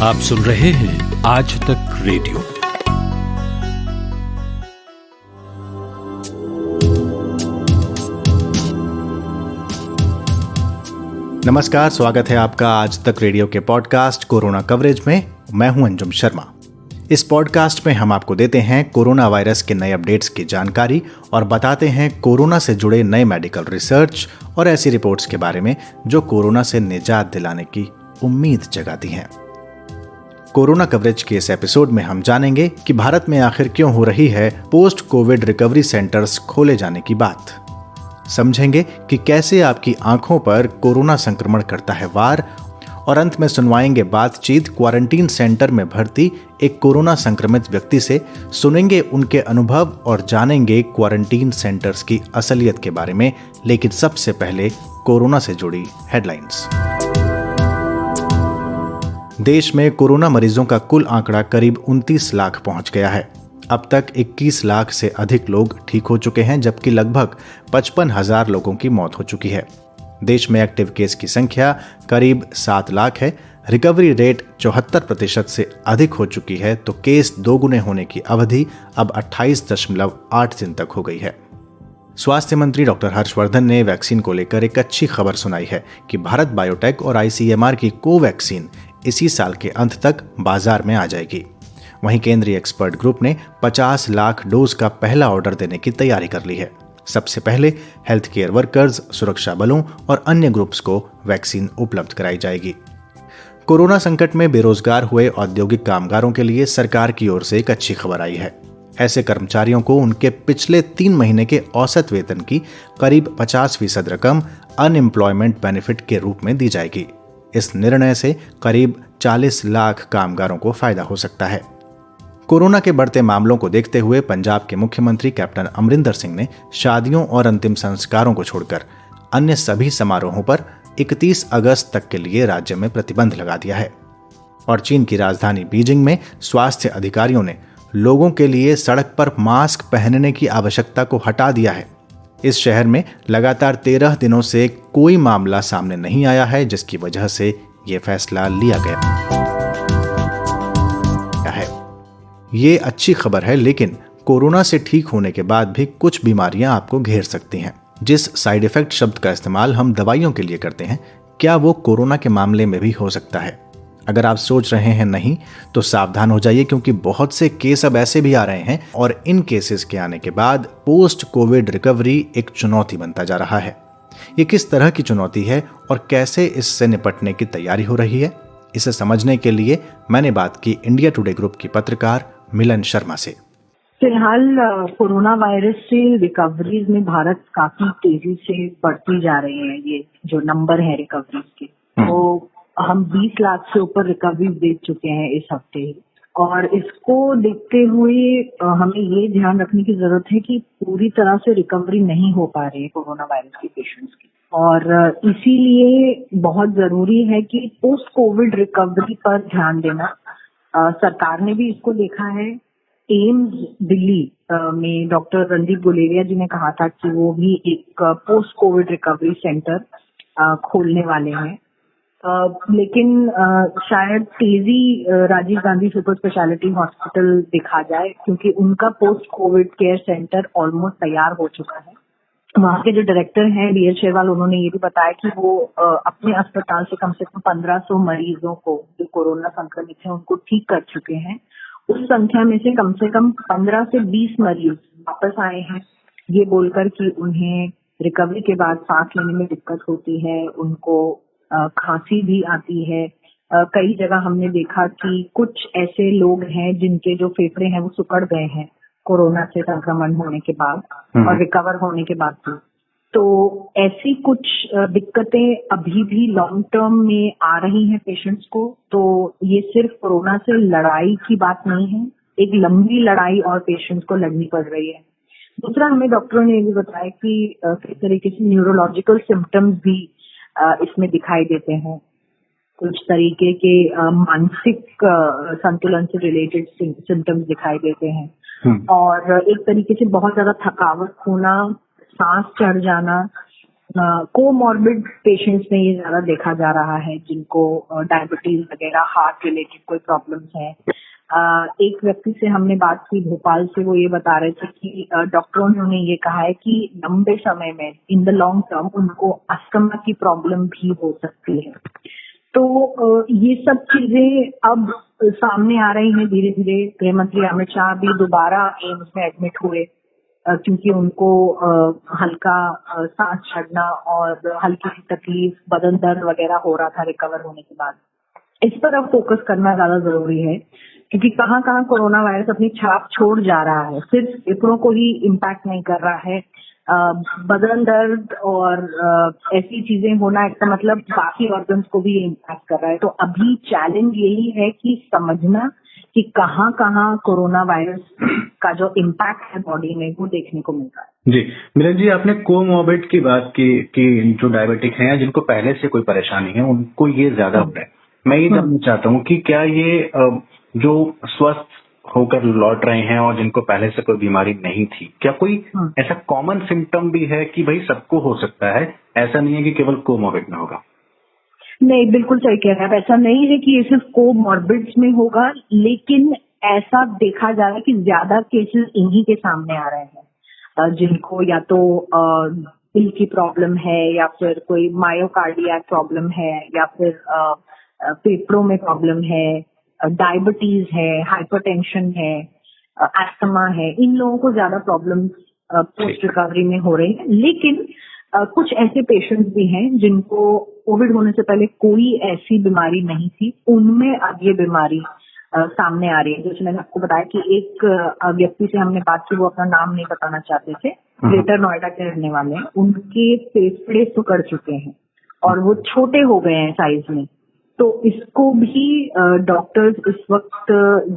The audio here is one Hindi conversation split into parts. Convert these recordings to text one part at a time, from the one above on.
आप सुन रहे हैं आज तक रेडियो। नमस्कार, स्वागत है आपका आज तक रेडियो के पॉडकास्ट कोरोना कवरेज में। मैं हूं अंजुम शर्मा। इस पॉडकास्ट में हम आपको देते हैं कोरोना वायरस के नए अपडेट्स की जानकारी और बताते हैं कोरोना से जुड़े नए मेडिकल रिसर्च और ऐसी रिपोर्ट्स के बारे में जो कोरोना से निजात दिलाने की उम्मीद जगाती हैं। कोरोना कवरेज के इस एपिसोड में हम जानेंगे कि भारत में आखिर क्यों हो रही है पोस्ट कोविड रिकवरी सेंटर्स खोले जाने की बात। समझेंगे कि कैसे आपकी आंखों पर कोरोना संक्रमण करता है वार, और अंत में सुनवाएंगे बातचीत क्वारंटीन सेंटर में भर्ती एक कोरोना संक्रमित व्यक्ति से। सुनेंगे उनके अनुभव और जानेंगे क्वारंटीन सेंटर्स की असलियत के बारे में। लेकिन सबसे पहले कोरोना से जुड़ी हेडलाइंस। देश में कोरोना मरीजों का कुल आंकड़ा करीब 29 लाख पहुंच गया है। अब तक 21 लाख से अधिक लोग ठीक हो चुके हैं, जबकि लगभग 55,000 लोगों की मौत हो चुकी है। देश में एक्टिव केस की संख्या करीब 7 लाख है। रिकवरी रेट 74% से अधिक हो चुकी है, तो केस दोगुने होने की अवधि अब 28.8 दिन तक हो गई है। स्वास्थ्य मंत्री डॉक्टर हर्षवर्धन ने वैक्सीन को लेकर एक अच्छी खबर सुनाई है कि भारत बायोटेक और ICMR की कोवैक्सीन इसी साल के अंत तक बाजार में आ जाएगी। वहीं केंद्रीय एक्सपर्ट ग्रुप ने 50 लाख डोज का पहला ऑर्डर देने की तैयारी कर ली है। सबसे पहले हेल्थ केयर वर्कर्स, सुरक्षा बलों और अन्य ग्रुप्स को वैक्सीन उपलब्ध कराई जाएगी। कोरोना संकट में बेरोजगार हुए औद्योगिक कामगारों के लिए सरकार की ओर से एक अच्छी खबर आई है। ऐसे कर्मचारियों को उनके पिछले 3 महीने के औसत वेतन की करीब 50% रकम अनएम्प्लॉयमेंट बेनिफिट के रूप में दी जाएगी। इस निर्णय से करीब 40 लाख कामगारों को फायदा हो सकता है। कोरोना के बढ़ते मामलों को देखते हुए पंजाब के मुख्यमंत्री कैप्टन अमरिंदर सिंह ने शादियों और अंतिम संस्कारों को छोड़कर अन्य सभी समारोहों पर 31 अगस्त तक के लिए राज्य में प्रतिबंध लगा दिया है। और चीन की राजधानी बीजिंग में स्वास्थ्य अधिकारियों ने लोगों के लिए सड़क पर मास्क पहनने की आवश्यकता को हटा दिया है। इस शहर में लगातार 13 दिनों से कोई मामला सामने नहीं आया है, जिसकी वजह से यह फैसला लिया गया है। ये अच्छी खबर है, लेकिन कोरोना से ठीक होने के बाद भी कुछ बीमारियां आपको घेर सकती हैं। जिस साइड इफेक्ट शब्द का इस्तेमाल हम दवाइयों के लिए करते हैं, क्या वो कोरोना के मामले में भी हो सकता है? अगर आप सोच रहे हैं नहीं, तो सावधान हो जाइए, क्योंकि बहुत से केस अब ऐसे भी आ रहे हैं और इन केसेस के आने के बाद पोस्ट कोविड रिकवरी एक चुनौती बनता जा रहा है। ये किस तरह की चुनौती है और कैसे इससे निपटने की तैयारी हो रही है, इसे समझने के लिए मैंने बात की इंडिया टुडे ग्रुप की पत्रकार मिलन शर्मा से। फिलहाल कोरोना वायरस से रिकवरीज में भारत काफी तेजी से बढ़ती जा रही है। ये जो नंबर है रिकवरीज के, तो हम 20 लाख से ऊपर रिकवरी देख चुके हैं इस हफ्ते ही। और इसको देखते हुए हमें ये ध्यान रखने की जरूरत है कि पूरी तरह से रिकवरी नहीं हो पा रही है कोरोना वायरस के पेशेंट्स की, और इसीलिए बहुत जरूरी है कि पोस्ट कोविड रिकवरी पर ध्यान देना। सरकार ने भी इसको देखा है। एम्स दिल्ली में डॉक्टर रणदीप गुलेरिया जी ने कहा था कि वो भी एक पोस्ट कोविड रिकवरी सेंटर खोलने वाले हैं। लेकिन शायद तेजी Rajiv Gandhi super speciality hospital दिखा जाए, क्योंकि उनका post COVID care centre almost तैयार हो चुका है। वहाँ के जो डायरेक्टर हैं DL शेरवाल, उन्होंने ये भी बताया कि वो अपने अस्पताल से कम 1500 मरीजों को जो कोरोना संक्रमित हैं उनको ठीक कर चुके हैं। उस संख्या में से कम 15 से 20 मरीज वापस आए हैं, ये बोलकर कि उन्हें रिकवरी के बाद सांस लेने में दिक्कत होती है, उनको खांसी भी आती है। कई जगह हमने देखा कि कुछ ऐसे लोग हैं जिनके जो फेफड़े हैं वो सिकुड़ गए हैं कोरोना से संक्रमण होने के बाद और रिकवर होने के बाद भी। तो ऐसी कुछ दिक्कतें अभी भी लॉन्ग टर्म में आ रही हैं पेशेंट्स को। तो ये सिर्फ कोरोना से लड़ाई की बात नहीं है, एक लंबी लड़ाई और पेशेंट्स को लड़नी पड़ रही है। दूसरा, हमें डॉक्टरों ने ये भी बताया कि किस तरीके से न्यूरोलॉजिकल सिम्टम्स भी इसमें दिखाई देते हैं। कुछ तरीके के मानसिक संतुलन से रिलेटेड सिम्टम्स दिखाई देते हैं। और एक तरीके से बहुत ज्यादा थकावट होना, सांस चढ़ जाना, कोमॉर्बिड पेशेंट्स में ये ज्यादा देखा जा रहा है, जिनको डायबिटीज वगैरह, हार्ट रिलेटेड कोई प्रॉब्लम्स हैं। एक व्यक्ति से हमने बात की भोपाल से, वो ये बता रहे थे कि डॉक्टरों ने उन्हें ये कहा है कि लंबे समय में, इन द लॉन्ग टर्म, उनको अस्थमा की प्रॉब्लम भी हो सकती है। तो ये सब चीजें अब सामने आ रही हैं धीरे धीरे। गृह मंत्री अमित शाह भी दोबारा एम्स में एडमिट हुए क्योंकि उनको हल्का सांस चढ़ना और हल्की सी तकलीफ, बदन दर्द वगैरह हो रहा था रिकवर होने के बाद। इस पर अब फोकस करना ज्यादा जरूरी है, क्योंकि कहाँ कहाँ कोरोना वायरस अपनी छाप छोड़ जा रहा है। सिर्फ फेफड़ों को ही इम्पैक्ट नहीं कर रहा है, बदन दर्द और ऐसी चीजें होना, इसका मतलब बाकी ऑर्गन्स को भी इम्पैक्ट कर रहा है। तो अभी चैलेंज यही है कि समझना कि कहाँ कहाँ कोरोना वायरस का जो इम्पैक्ट है बॉडी में, वो देखने को मिल रहा है। जी मिलन जी, आपने कोमॉर्बिड की बात की कि जो डायबिटिक हैं या जिनको पहले से कोई परेशानी है उनको ये ज्यादा हो रहा है। मैं ये जानना चाहता हूँ कि क्या ये जो स्वस्थ होकर लौट रहे हैं और जिनको पहले से कोई बीमारी नहीं थी, क्या कोई ऐसा कॉमन सिम्टम भी है कि भाई सबको हो सकता है, ऐसा नहीं है कि केवल कोमॉर्बिड में होगा? नहीं, बिल्कुल सही कह रहे हैं आप। ऐसा नहीं है कि ये सिर्फ कोमॉर्बिड्स में होगा, लेकिन ऐसा देखा जा रहा है कि ज्यादा केसेस इन्हीं के सामने आ रहे हैं जिनको या तो दिल की प्रॉब्लम है, या फिर कोई मायोकार्डियक प्रॉब्लम है, या फिर फेफड़ों में प्रॉब्लम है, डायबिटीज है, हाइपरटेंशन है, अस्थमा है। इन लोगों को ज्यादा प्रॉब्लम पोस्ट रिकवरी में हो रही है। लेकिन कुछ ऐसे पेशेंट्स भी हैं जिनको कोविड होने से पहले कोई ऐसी बीमारी नहीं थी, उनमें अब ये बीमारी सामने आ रही है। जैसे मैंने आपको बताया कि एक व्यक्ति से हमने बात की, वो अपना नाम नहीं बताना चाहते थे, ग्रेटर नोएडा के रहने वाले हैं। उनके फेफड़े सिकुड़ चुके हैं और वो छोटे हो गए हैं साइज में। तो इसको भी डॉक्टर्स इस वक्त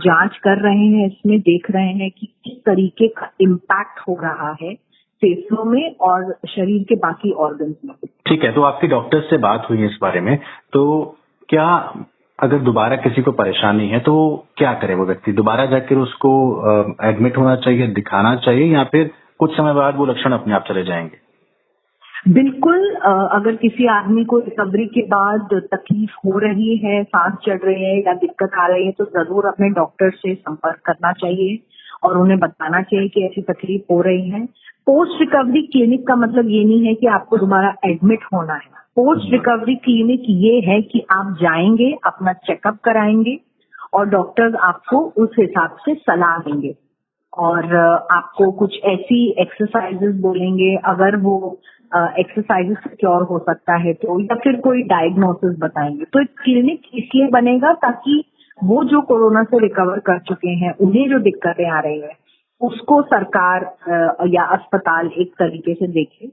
जांच कर रहे हैं, इसमें देख रहे हैं कि किस तरीके का इम्पैक्ट हो रहा है फेफड़ों में और शरीर के बाकी ऑर्गन्स में। ठीक है, तो आपकी डॉक्टर से बात हुई इस बारे में, तो क्या अगर दोबारा किसी को परेशानी है तो क्या करे वो व्यक्ति? दोबारा जाकर उसको एडमिट होना चाहिए, दिखाना चाहिए, या फिर कुछ समय बाद वो लक्षण अपने आप चले जाएंगे? बिल्कुल, अगर किसी आदमी को रिकवरी के बाद तकलीफ हो रही है, सांस चढ़ रही है या दिक्कत आ रही है, तो जरूर अपने डॉक्टर से संपर्क करना चाहिए और उन्हें बताना चाहिए कि ऐसी तकलीफ हो रही है। पोस्ट रिकवरी क्लिनिक का मतलब ये नहीं है कि आपको दोबारा एडमिट होना है। पोस्ट रिकवरी क्लिनिक ये है कि आप जाएंगे, अपना चेकअप कराएंगे और डॉक्टर्स आपको उस हिसाब से सलाह देंगे और आपको कुछ ऐसी एक्सरसाइजेस बोलेंगे, अगर वो एक्सरसाइजेस से क्योर हो सकता है तो, या फिर कोई डायग्नोसिस बताएंगे। तो एक क्लिनिक इसलिए बनेगा ताकि वो जो कोरोना से रिकवर कर चुके हैं, उन्हें जो दिक्कतें आ रही है, उसको सरकार या अस्पताल एक तरीके से देखे।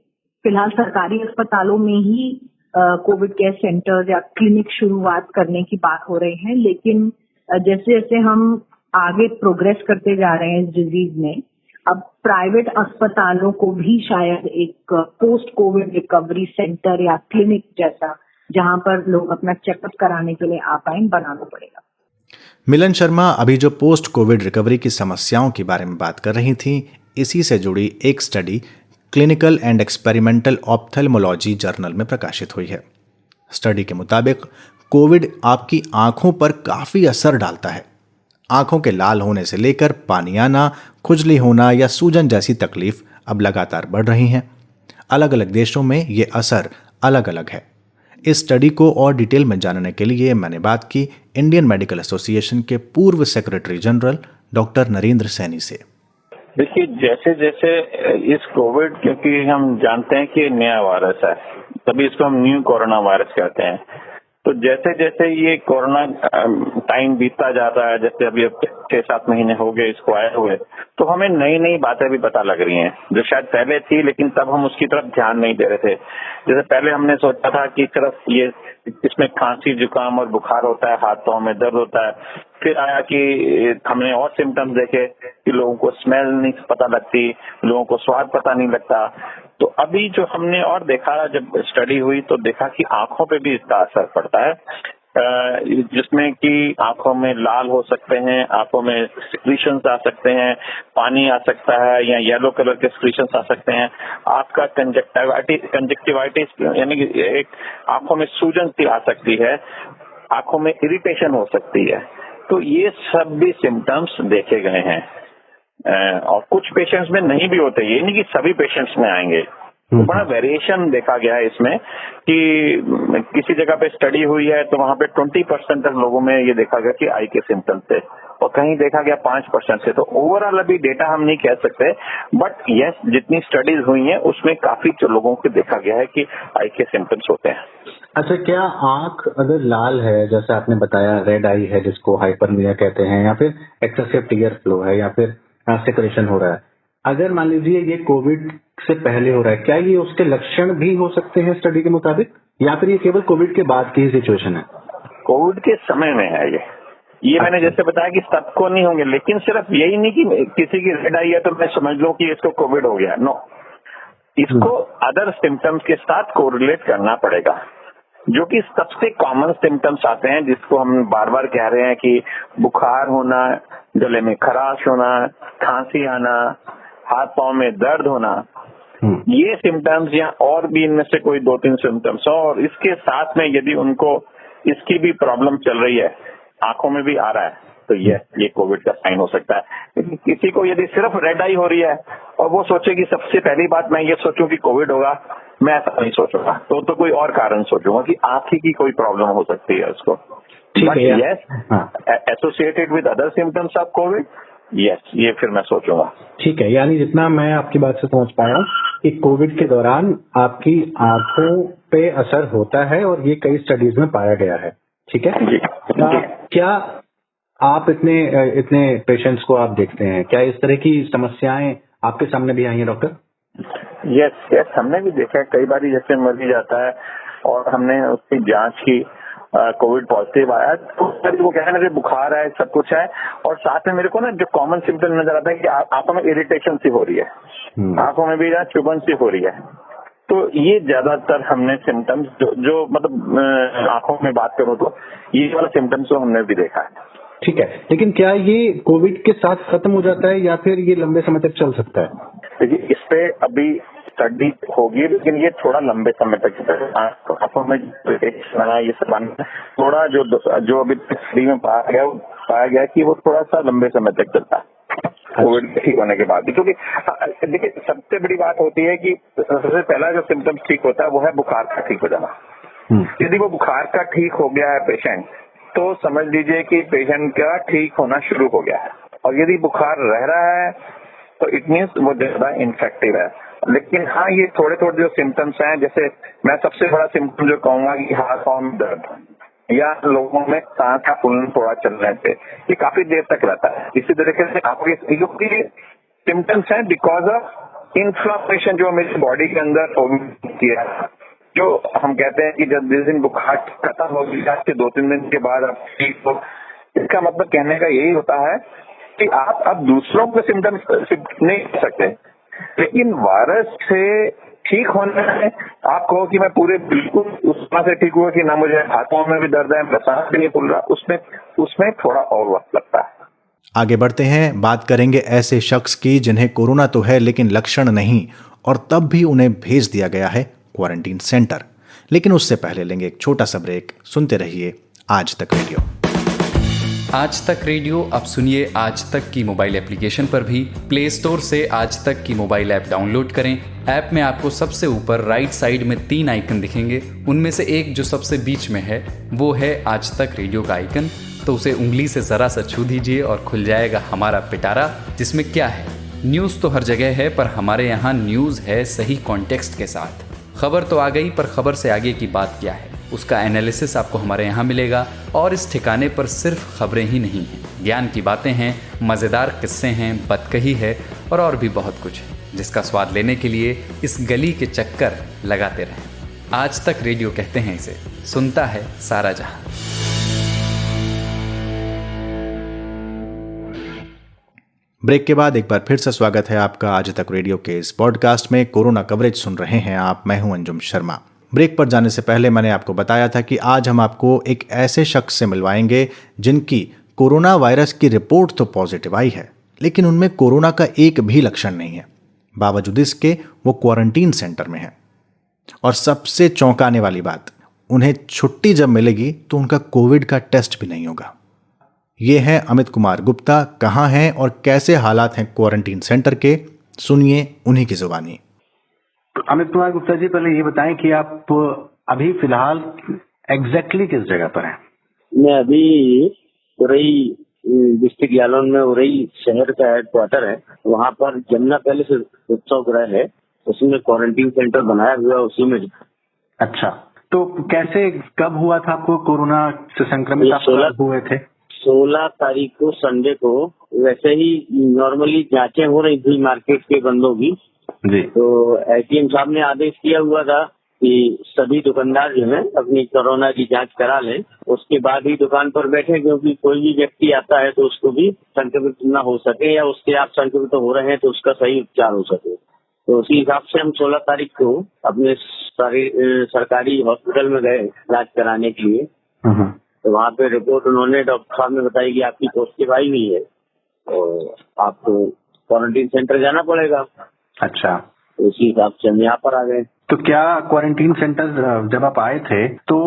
फिलहाल सरकारी अस्पतालों में ही कोविड केयर सेंटर या क्लिनिक शुरुआत करने की बात हो रही है, लेकिन जैसे जैसे हम आगे प्रोग्रेस करते जा रहे हैं इस डिजीज में, अब प्राइवेट अस्पतालों को भी शायद एक पोस्ट कोविड रिकवरी सेंटर या क्लिनिक जैसा, जहां पर लोग अपना चेकअप कराने के लिए आ पाए, बनाना पड़ेगा। मिलन शर्मा अभी जो पोस्ट कोविड रिकवरी की समस्याओं के बारे में बात कर रही थी, इसी से जुड़ी एक study clinical and experimental ophthalmology journal में प्रकाशित हुई है। स्टडी के मुताबिक कोविड आपकी आंखों पर काफी असर डालता है। आंखों के लाल होने से लेकर पानी आना, खुजली होना या सूजन जैसी तकलीफ अब लगातार बढ़ रही हैं। अलग अलग देशों में ये असर अलग अलग है। इस स्टडी को और डिटेल में जानने के लिए मैंने बात की इंडियन मेडिकल एसोसिएशन के पूर्व secretary general doctor Narendra Saini से। देखिए, जैसे जैसे इस कोविड, क्योंकि हम जानते हैं कि ये नया वायरस है, तभी इसको हम न्यू कोरोना वायरस कहते हैं। तो जैसे जैसे ये कोरोना टाइम बीतता जाता है, जैसे अभी 6-7 महीने हो गए इसको आए हुए, तो हमें नई नई बातें भी पता लग रही हैं जो शायद पहले थी, लेकिन तब हम उसकी तरफ ध्यान नहीं दे रहे थे। जैसे पहले हमने सोचा था कि सिर्फ ये इसमें खांसी, जुकाम और बुखार होता है, हाथ पांव में दर्द होता है। फिर आया कि हमने और सिम्टम्स देखे कि लोगों को स्मेल नहीं पता लगती, लोगों को स्वाद पता नहीं लगता। तो अभी जो हमने और देखा, जब स्टडी हुई तो देखा कि आंखों पे भी इसका असर पड़ता है। जिसमें कि आंखों में लाल हो सकते हैं, आंखों में सिक्रीशंस आ सकते हैं, पानी आ सकता है या येलो कलर के सिक्रीशंस आ सकते हैं। आपका कंजक्टिवाइटिस यानी कि एक आंखों में सूजन सी आ सकती है, आंखों में इरिटेशन हो सकती है। तो ये सब भी सिम्टम्स देखे गए हैं और कुछ पेशेंट्स में नहीं भी होते, ये नहीं कि सभी पेशेंट्स में आएंगे। तो बड़ा वेरिएशन देखा गया है इसमें कि किसी जगह पे स्टडी हुई है तो वहां पे 20% तक लोगों में ये देखा गया कि आई के सिम्टम्स थे और कहीं देखा गया 5% से। तो ओवरऑल अभी डेटा हम नहीं कह सकते, बट यस जितनी स्टडीज हुई हैं उसमें काफी लोगों को देखा गया है कि आई के सिम्टम्स होते हैं। अच्छा, क्या आंख अगर लाल है, जैसे आपने बताया रेड आई है जिसको हाइपरमिया कहते हैं, या फिर एक्सेसिव टीयर फ्लो है, या फिर सेक्रेशन हो रहा है, अगर मान लीजिए ये कोविड से पहले हो रहा है, क्या ये उसके लक्षण भी हो सकते हैं स्टडी के मुताबिक, या फिर ये केवल कोविड के बाद की ही सिचुएशन है? कोविड के समय में है ये मैंने जैसे बताया कि सबको नहीं होंगे, लेकिन सिर्फ यही नहीं कि किसी की रेड आई है तो मैं समझ लूं कि इसको कोविड हो गया। नो, इसको अदर सिम्टम्स के साथ कोरिलेट करना पड़ेगा। जो कि सबसे कॉमन सिम्टम्स आते हैं जिसको हम बार बार कह रहे हैं कि बुखार होना, गले में खराश होना, खांसी आना, हाथ पांव में दर्द होना, ये सिम्टम्स या और भी इनमें से कोई 2-3 सिम्टम्स हो और इसके साथ में यदि उनको इसकी भी प्रॉब्लम चल रही है, आंखों में भी आ रहा है, तो ये कोविड का साइन हो सकता है। लेकिन किसी को यदि सिर्फ रेड आई हो रही है और वो सोचे कि सबसे पहली बात मैं ये सोचूं कि कोविड होगा, मैं ऐसा नहीं सोचूंगा, तो कोई और कारण सोचूंगा कि आंखी की कोई प्रॉब्लम हो सकती है उसको। But yes associated with other symptoms of Covid, yes ये फिर मैं सोचूंगा। ठीक है, यानी जितना मैं आपकी बात से समझ पाया कि कोविड के दौरान आपकी आंखों पे असर होता है और ये कई स्टडीज में पाया गया है। ठीक है जी। क्या आप इतने पेशेंट्स को आप देखते हैं, क्या इस तरह की समस्याएं आपके सामने भी आई हैं डॉक्टर? यस हमने भी देखा है कई बार, जैसे मरीज आता है और हमने उसकी जांच की, कोविड पॉजिटिव आया तो वो कह रहे हैं बुखार है, सब कुछ है, और साथ में मेरे को ना जो कॉमन सिम्टम नजर आता है कि आंखों में इरिटेशन सी हो रही है, आंखों में भी चुभन सी हो रही है। तो ये ज्यादातर हमने सिम्टम्स जो मतलब आंखों में बात करूं तो ये वाला सिम्टम्स तो हमने भी देखा है। ठीक है, लेकिन क्या ये कोविड के साथ खत्म हो जाता है या फिर ये लंबे समय तक चल सकता है? देखिए इस पे अभी स्टडी होगी, लेकिन ये थोड़ा लंबे समय तक आंखों में ये सब थोड़ा जो अभी स्टडी में पाया गया कि वो थोड़ा सा लंबे समय तक चलता है कोविड ठीक होने के बाद भी। क्योंकि देखिए सबसे बड़ी बात होती है कि सबसे पहला जो सिम्टम्स ठीक होता है वो है बुखार का ठीक हो जाना। यदि वो बुखार का ठीक हो गया है पेशेंट, तो समझ लीजिए कि पेशेंट का ठीक होना शुरू हो गया है। और यदि बुखार रह रहा है तो इट मीन्स वो ज्यादा इन्फेक्टिव है। लेकिन हाँ, ये थोड़े जो सिम्टम्स हैं, जैसे मैं सबसे बड़ा सिम्टम जो कहूंगा कि हाथ पांव में दर्द या लोगों में सांस का फूलना थोड़ा चलने पे, ये काफी देर तक रहता है। इसी तरीके से आपके सिम्टम्स हैं बिकॉज ऑफ इन्फ्लामेशन जो मेरी बॉडी के अंदर किया है, जो हम कहते हैं कि जब जिस दिन बुखार खत्म हो गया के 2-3 दिन के बाद आप ठीक हो, इसका मतलब कहने का यही होता है कि आप अब दूसरों के सिम्टम्स नहीं कर सकते, लेकिन वायरस से ठीक होने में आप कहो कि मैं पूरे बिल्कुल उस तरह से ठीक हुआ कि ना मुझे हाथों में भी दर्द है, सांस भी नहीं फूल रहा, उसमें थोड़ा और वक्त लगता है। आगे बढ़ते हैं, बात करेंगे ऐसे शख्स की जिन्हें कोरोना तो है लेकिन लक्षण नहीं, और तब भी उन्हें भेज दिया गया है क्वारंटीन सेंटर। लेकिन उससे पहले लेंगे एक छोटा सा ब्रेक। सुनते रहिए आज तक रेडियो। आज तक रेडियो अब सुनिए आज तक की मोबाइल एप्लीकेशन पर भी। प्ले स्टोर से आज तक की मोबाइल ऐप डाउनलोड करें। ऐप में आपको सबसे ऊपर राइट साइड में 3 आइकन दिखेंगे, उनमें से एक जो सबसे बीच में है वो है आज तक रेडियो का आइकन। तो उसे उंगली से जरा सा छू दीजिए और खुल जाएगा हमारा पिटारा, जिसमें क्या है, न्यूज़ तो हर जगह है पर हमारे यहाँ न्यूज़ है सही कॉन्टेक्स्ट के साथ। खबर तो आ गई पर खबर से आगे की बात क्या है, उसका एनालिसिस आपको हमारे यहाँ मिलेगा। और इस ठिकाने पर सिर्फ खबरें ही नहीं हैं, ज्ञान की बातें हैं, मज़ेदार किस्से हैं, बतकही है और भी बहुत कुछ है, जिसका स्वाद लेने के लिए इस गली के चक्कर लगाते रहें। आज तक रेडियो कहते हैं इसे, सुनता है सारा जहां। ब्रेक के बाद एक बार फिर से स्वागत है आपका आज तक रेडियो के इस पॉडकास्ट में। कोरोना कवरेज सुन रहे हैं आप, मैं हूं अंजुम शर्मा। ब्रेक पर जाने से पहले मैंने आपको बताया था कि आज हम आपको एक ऐसे शख्स से मिलवाएंगे जिनकी कोरोना वायरस की रिपोर्ट तो पॉजिटिव आई है, लेकिन उनमें कोरोना का एक भी लक्षण नहीं है। बावजूद इसके वो क्वारंटीन सेंटर में है। और सबसे चौंकाने वाली बात, उन्हें छुट्टी जब मिलेगी तो उनका कोविड का टेस्ट भी नहीं होगा। ये हैं अमित कुमार गुप्ता। कहाँ हैं और कैसे हालात हैं क्वारंटीन सेंटर के, सुनिए उन्हीं की जुबानी। अमित कुमार गुप्ता जी, पहले ये बताएं कि आप अभी फिलहाल एग्जैक्टली किस जगह पर हैं? मैं अभी उरई डिस्ट्रिक्ट जालौन में उरई शहर का हेडक्वार्टर है, वहाँ पर जमुना पैलेस उत्सव गृह है, उसमें क्वारंटीन सेंटर बनाया हुआ है, उसी में। अच्छा, तो कैसे कब हुआ था आपको कोरोना से संक्रमित आप कब हुए थे? 16 तारीख को संडे को वैसे ही नॉर्मली जांचें हो रही थी मार्केट के बंदों की जी। तो एसडीएम साहब ने आदेश किया हुआ था कि सभी दुकानदार जो है अपनी कोरोना की जांच करा लें, उसके बाद ही दुकान पर बैठे, क्योंकि कोई भी व्यक्ति आता है तो उसको भी संक्रमित न हो सके या उसके आप संक्रमित हो रहे हैं तो उसका सही उपचार हो सके। तो उसी हिसाब से हम 16 तारीख को अपने सरकारी हॉस्पिटल में गए इलाज कराने के लिए। तो वहाँ पे रिपोर्ट उन्होंने डॉक्टर साहब ने बताई कि आपकी पॉजिटिव आई हुई है और आपको क्वारंटीन सेंटर जाना पड़ेगा। अच्छा, उसी हिसाब से हम यहाँ पर आ गए। तो क्या क्वारंटीन सेंटर जब आप आए थे तो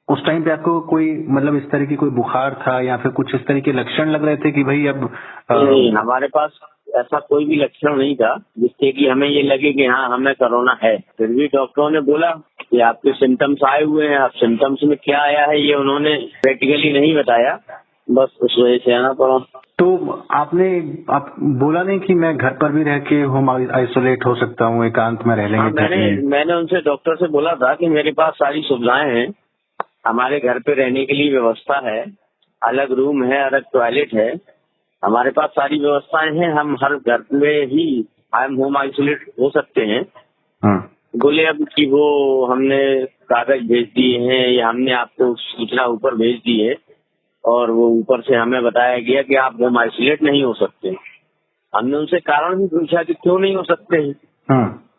उस टाइम पे आपको कोई मतलब इस तरह की कोई बुखार था या फिर कुछ इस तरह के लक्षण लग रहे थे कि भाई अब नहीं, हमारे पास ऐसा कोई भी लक्षण नहीं था जिससे कि हमें ये लगे कि हाँ हमें कोरोना है। फिर भी डॉक्टरों ने बोला कि आपके सिम्टम्स आए हुए हैं, आप सिम्टम्स में क्या आया है ये उन्होंने प्रैक्टिकली नहीं बताया, बस उस वजह से आना पड़ा। तो आप बोला नहीं कि मैं घर पर भी रह के होम आइसोलेट हो सकता हूँ, एकांत में रह लेंगे? मैंने उनसे डॉक्टर से बोला था कि मेरे पास सारी सुविधाएं हैं, हमारे घर पे रहने के लिए व्यवस्था है, अलग रूम है, अलग टॉयलेट है, हमारे पास सारी व्यवस्थाएं हैं, हम हर घर में ही होम आइसोलेट हो सकते हैं। बोले अब कि वो हमने कागज भेज दिए हैं या हमने आपको सूचना ऊपर भेज दी है और वो ऊपर से हमें बताया गया कि आप होम आइसोलेट नहीं हो सकते। हमने उनसे कारण भी पूछा कि क्यों नहीं हो सकते हैं,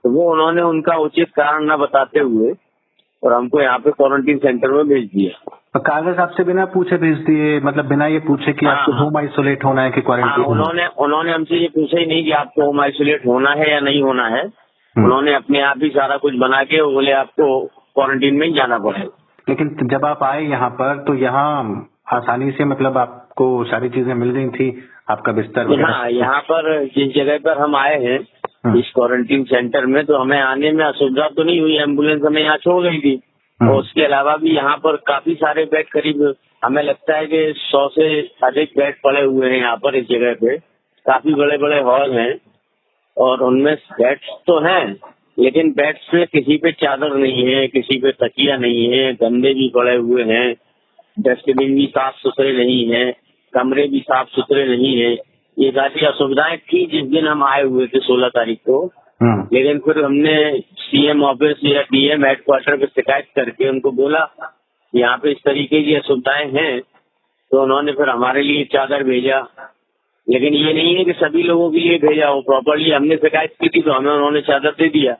तो वो उन्होंने उनका उचित कारण न बताते हुए और हमको यहाँ पे क्वारंटीन सेंटर में भेज दिया। कागज आपसे बिना पूछे भेज दिए, मतलब बिना ये पूछे कि आपको होम आइसोलेट होना है कि क्वारंटीन? उन्होंने हमसे ये पूछा ही नहीं कि आपको होम आइसोलेट होना है या नहीं होना है। उन्होंने अपने आप ही सारा कुछ बना के बोले आपको क्वारंटीन में ही जाना पड़ेगा। लेकिन जब आप आए यहाँ पर तो यहाँ आसानी से मतलब आपको सारी चीजें मिल गई थी, आपका बिस्तर? हाँ, यहाँ पर जिस जगह पर हम आए हैं इस क्वारंटीन सेंटर में, तो हमें आने में असुविधा तो नहीं हुई, एम्बुलेंस हमें यहाँ छोड़ गई थी। और उसके अलावा भी यहाँ पर काफी सारे बेड, करीब हमें लगता है कि 100 से अधिक बेड पड़े हुए हैं यहाँ पर इस जगह पे। काफी बड़े बड़े हॉल हैं और उनमें बेड्स तो हैं, लेकिन बेड्स में किसी पे चादर नहीं है, किसी पे तकिया नहीं है, गंदे भी पड़े हुए हैं, डस्टबिन भी साफ सुथरे नहीं है, कमरे भी साफ सुथरे नहीं है। ये सारी असुविधाएं थी जिस दिन हम आए हुए थे 16 तारीख को। लेकिन फिर हमने सीएम ऑफिस या डीएम हेडक्वार्टर पे शिकायत करके उनको बोला यहाँ पे इस तरीके की असुविधाएं हैं, तो उन्होंने फिर हमारे लिए चादर भेजा। लेकिन ये नहीं है कि सभी लोगों के लिए भेजा, वो प्रॉपरली हमने शिकायत की थी तो हमें उन्होंने चादर दे दिया।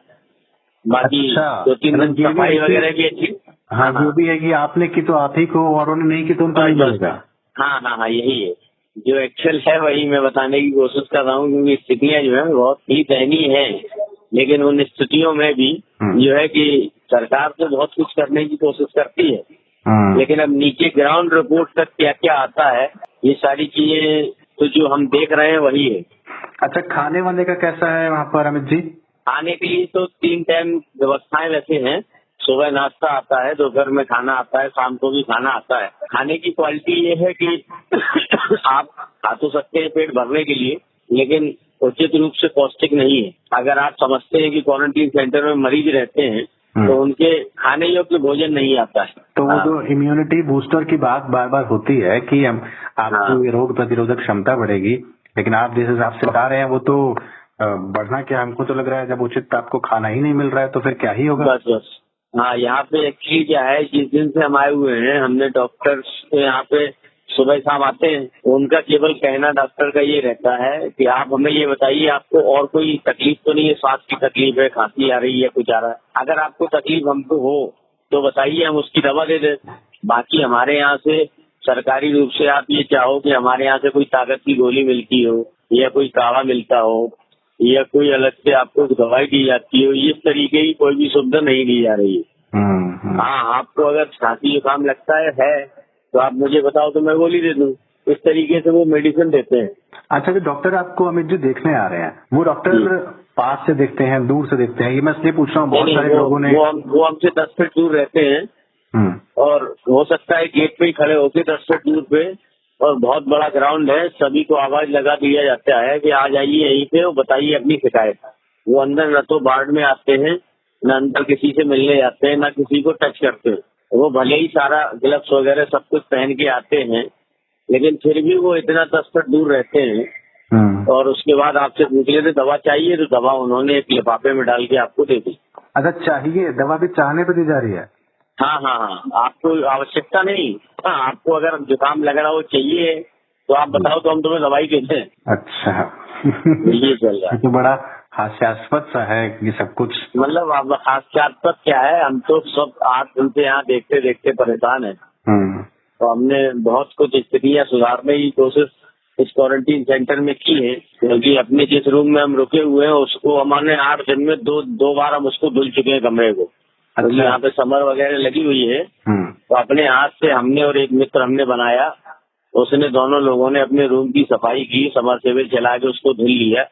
बाकी 2-3 दिन सफाई वगैरह भी अच्छी। हाँ, जो भी है कि आपने की तो आप ही को और उन्होंने नहीं की तो उनको नहीं मिलेगा। हाँ, यही है जो एक्चुअल है, वही मैं बताने की कोशिश कर रहा हूँ, क्योंकि स्थितियाँ जो है बहुत ही दयनीय है। लेकिन उन स्थितियों में भी जो है कि सरकार तो बहुत कुछ करने की कोशिश करती है, लेकिन अब नीचे ग्राउंड रिपोर्ट तक क्या क्या आता है, ये सारी चीजें तो जो हम देख रहे हैं वही है। अच्छा, खाने वाने का कैसा है वहाँ पर अमित जी? खाने के लिए तो 3 टाइम व्यवस्थाएं वैसे हैं, सुबह नाश्ता आता है, दोपहर में खाना आता है, शाम को भी खाना आता है। खाने की क्वालिटी ये है कि आप खा तो सकते हैं पेट भरने के लिए, लेकिन उचित रूप से पौष्टिक नहीं है। अगर आप समझते हैं कि क्वारंटीन सेंटर में मरीज रहते हैं तो उनके खाने योग्य भोजन नहीं आता है। तो वो जो इम्यूनिटी बूस्टर की बात बार बार होती है कि हम आपकी रोग प्रतिरोधक क्षमता बढ़ेगी, लेकिन आप जिस हिसाब से बता रहे हैं वो तो बढ़ना क्या, हमको तो लग रहा है जब उचित आपको खाना ही नहीं मिल रहा है तो फिर क्या ही होगा। बस हाँ, यहाँ पे एक्चुअली क्या है, जिस दिन से हम आए हुए हैं हमने डॉक्टर्स यहाँ पे सुबह शाम आते हैं, तो उनका केवल कहना डॉक्टर का ये रहता है कि आप हमें ये बताइए आपको और कोई तकलीफ तो नहीं है, सांस की तकलीफ है, खांसी आ रही है, कुछ आ रहा है। अगर आपको तकलीफ हमको हो तो बताइए, हम उसकी दवा दे दें। बाकी हमारे यहाँ से सरकारी रूप से आप ये चाहो कि हमारे यहाँ से कोई ताकत की गोली मिलती हो या कोई काढ़ा मिलता हो या कोई अलग से आपको दवाई दी जाती हो, इस तरीके की कोई भी सुविधा नहीं दी जा रही है। हाँ, आपको अगर खांसी जुकाम लगता है तो आप मुझे बताओ तो मैं गोली दे दूं। इस तरीके से वो मेडिसिन देते हैं। अच्छा, जो डॉक्टर आपको अमित जी देखने आ रहे हैं, वो डॉक्टर पास से देखते हैं, दूर से देखते हैं? ये मैं इसलिए पूछ रहा हूँ, बहुत सारे लोगों ने वो हमसे 10 फीट दूर रहते हैं और हो सकता है गेट पे ही खड़े होके 10 फीट दूर पे, और बहुत बड़ा ग्राउंड है, सभी को आवाज लगा दिया जाता है कि आ जाइए यहीं पे और बताइए अपनी शिकायत। वो अंदर न तो वार्ड में आते हैं, न अंदर किसी से मिलने जाते हैं, न किसी को टच करते हैं। वो भले ही सारा ग्लव्स वगैरह सब कुछ पहन के आते हैं, लेकिन फिर भी वो इतना 10 फीट दूर रहते हैं। और उसके बाद आपसे पूछ लेते दवा चाहिए, तो दवा उन्होंने एक लिफाफे में डाल के आपको दे दी। अच्छा, चाहिए दवा भी चाहने पे दी जा रही है? हाँ, आपको आवश्यकता नहीं। हाँ, आपको अगर जुकाम लग रहा हो, चाहिए तो आप बताओ तो हम तुम्हें दवाई देते हैं। अच्छा, ये चल रहा है। तो बड़ा हास्यास्पद सा है ये सब कुछ। मतलब अब हास्यास्पद क्या है, हम तो सब 8 दिन से यहाँ देखते देखते परेशान है। तो हमने बहुत कुछ स्थितियाँ सुधारने की कोशिश इस क्वारंटीन सेंटर में की है, क्योंकि अपने जिस रूम में हम रुके हुए हैं उसको हमने 8 दिन में दो बार हम उसको धुल चुके हैं कमरे को। अच्छा। यहाँ पे समर वगैरह लगी हुई है, तो अपने हाथ से हमने और एक मित्र हमने बनाया, उसने दोनों लोगों ने अपने रूम की सफाई की, समरसेबल चला के उसको धुल लिया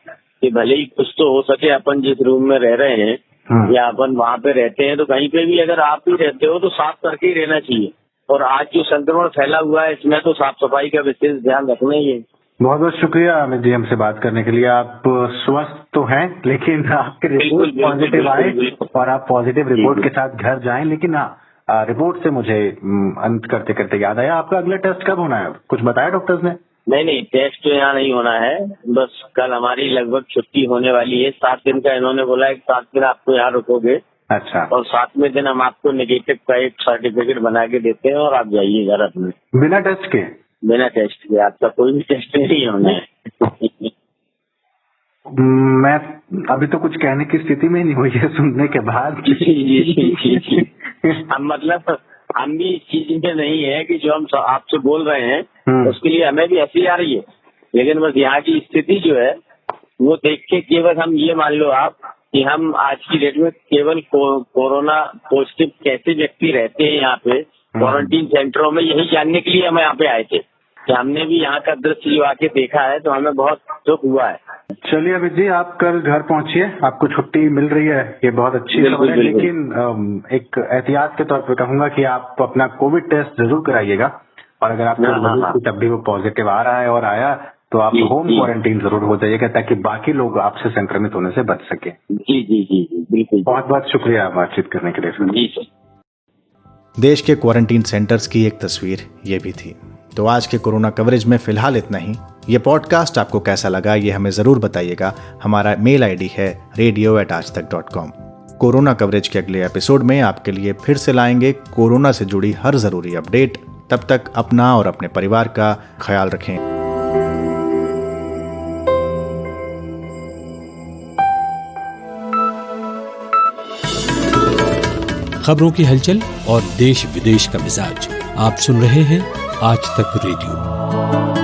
कि भले ही कुछ तो हो सके। अपन जिस रूम में रह रहे हैं या अपन वहाँ पे रहते हैं, तो कहीं पे भी अगर आप ही रहते हो तो साफ करके ही रहना चाहिए। और आज जो संक्रमण फैला हुआ है, इसमें तो साफ सफाई का विशेष ध्यान रखना ही है। बहुत बहुत शुक्रिया अमित जी हमसे बात करने के लिए। आप स्वस्थ तो हैं, लेकिन आपके रिपोर्ट पॉजिटिव आए और आप पॉजिटिव रिपोर्ट के साथ घर जाएं। लेकिन रिपोर्ट से मुझे अंत करते करते याद आया, आपका अगला टेस्ट कब होना है? कुछ बताया डॉक्टर्स ने? नहीं, टेस्ट तो यहाँ नहीं होना है। बस कल हमारी लगभग छुट्टी होने वाली है। 7 दिन का इन्होंने बोला है, 7 दिन आपको यहाँ रुकोगे। अच्छा। और 7वें दिन हम आपको नेगेटिव का एक सर्टिफिकेट बना के देते हैं और आप जाइए घर अपने। बिना टेस्ट के? बिना टेस्ट के, आपका कोई भी टेस्ट नहीं होना है। मैं अभी तो कुछ कहने की स्थिति में नहीं हुई है सुनने के बाद। हम मतलब हम भी इस चीज में नहीं है कि जो हम आपसे बोल रहे हैं उसके लिए हमें भी हंसी आ रही है, लेकिन बस यहाँ की स्थिति जो है वो देख के केवल हम ये मान लो आप कि हम आज की डेट में केवल कोरोना पॉजिटिव कैसे व्यक्ति रहते हैं यहाँ पे क्वारंटीन सेंटरों में, यही जानने के लिए हम यहाँ पे आए थे कि हमने भी यहाँ का दृश्य जो आके देखा है तो हमें बहुत दुख हुआ है। चलिए अमित जी, आप कल घर पहुंचिए, आपको छुट्टी मिल रही है, ये बहुत अच्छी खबर है। लेकिन एक एहतियात के तौर पर कहूंगा कि आप अपना कोविड टेस्ट जरूर कराइएगा, और अगर आपको तब भी वो पॉजिटिव आ रहा है और आया तो आप होम क्वारंटीन जरूर हो जाइएगा, ताकि बाकी लोग आपसे संक्रमित होने से बच सके। जी बिल्कुल। बहुत बहुत शुक्रिया बातचीत करने के लिए। जी सर। देश के क्वारंटीन सेंटर्स की एक तस्वीर ये भी थी। तो आज के कोरोना कवरेज में फिलहाल इतना ही। ये पॉडकास्ट आपको कैसा लगा ये हमें ज़रूर बताइएगा। हमारा मेल आईडी है radio@aajtak.com। कोरोना कवरेज के अगले एपिसोड में आपके लिए फिर से लाएंगे कोरोना से जुड़ी हर ज़रूरी अपडेट। तब तक अपना और अपने परिवार का ख्याल रखें। खबरों की हलचल और देश विदेश का मिजाज आप सुन रहे हैं आज तक रेडियो।